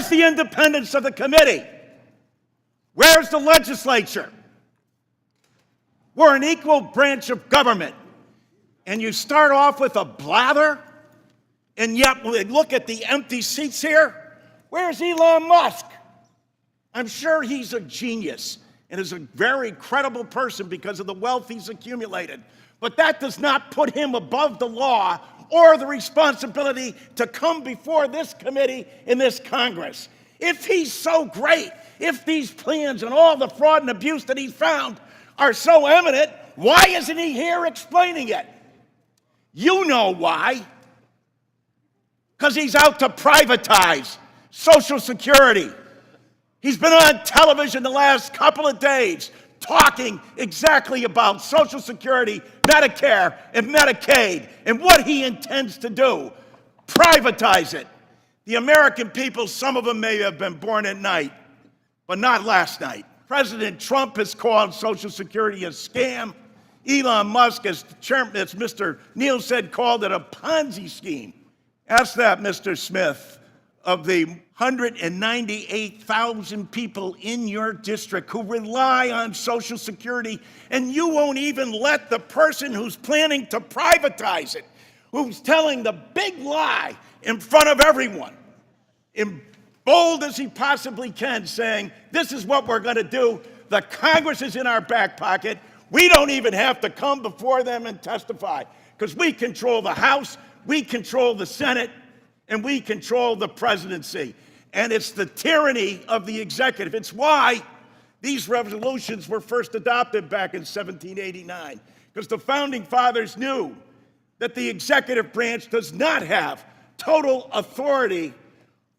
Where's the independence of the committee? Where's the legislature? We're an equal branch of government. And you start off with a blather, and yet look at the empty seats here. Where's Elon Musk? I'm sure he's a genius and is a very credible person because of the wealth he's accumulated. But that does not put him above the law or the responsibility to come before this committee in this Congress. If he's so great, if these plans and all the fraud and abuse that he found are so eminent, why isn't he here explaining it? You know why. Because he's out to privatize Social Security. He's been on television the last couple of days talking exactly about Social Security, Medicare, and Medicaid, and what he intends to do. Privatize it. The American people, some of them may have been born at night, but not last night. President Trump has called Social Security a scam. Elon Musk, as Mr. Neal said, called it a Ponzi scheme. Ask that, Mr. Smith, of the 198,000 people in your district who rely on Social Security, and you won't even let the person who's planning to privatize it, who's telling the big lie in front of everyone, in bold as he possibly can, saying, this is what we're going to do. The Congress is in our back pocket. We don't even have to come before them and testify because we control the House, we control the Senate, and we control the presidency. And it's the tyranny of the executive. It's why these resolutions were first adopted back in 1789, because the founding fathers knew that the executive branch does not have total authority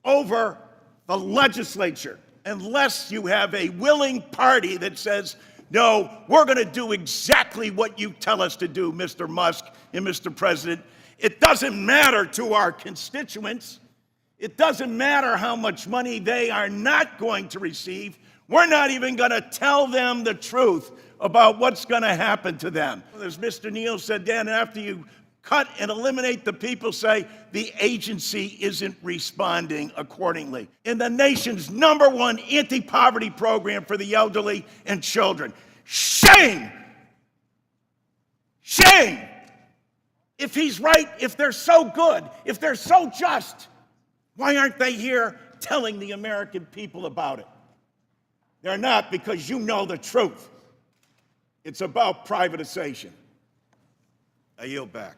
over the legislature unless you have a willing party that says, no, we're going to do exactly what you tell us to do, Mr. Musk and Mr. President. It doesn't matter to our constituents. It doesn't matter how much money they are not going to receive. We're not even going to tell them the truth about what's going to happen to them. As Mr. Neal said, Dan, after you cut and eliminate the people, say the agency isn't responding accordingly. In the nation's #1 anti-poverty program for the elderly and children. Shame! Shame! If he's right, if they're so good, if they're so just, why aren't they here telling the American people about it? They're not, because you know the truth. It's about privatization. I yield back.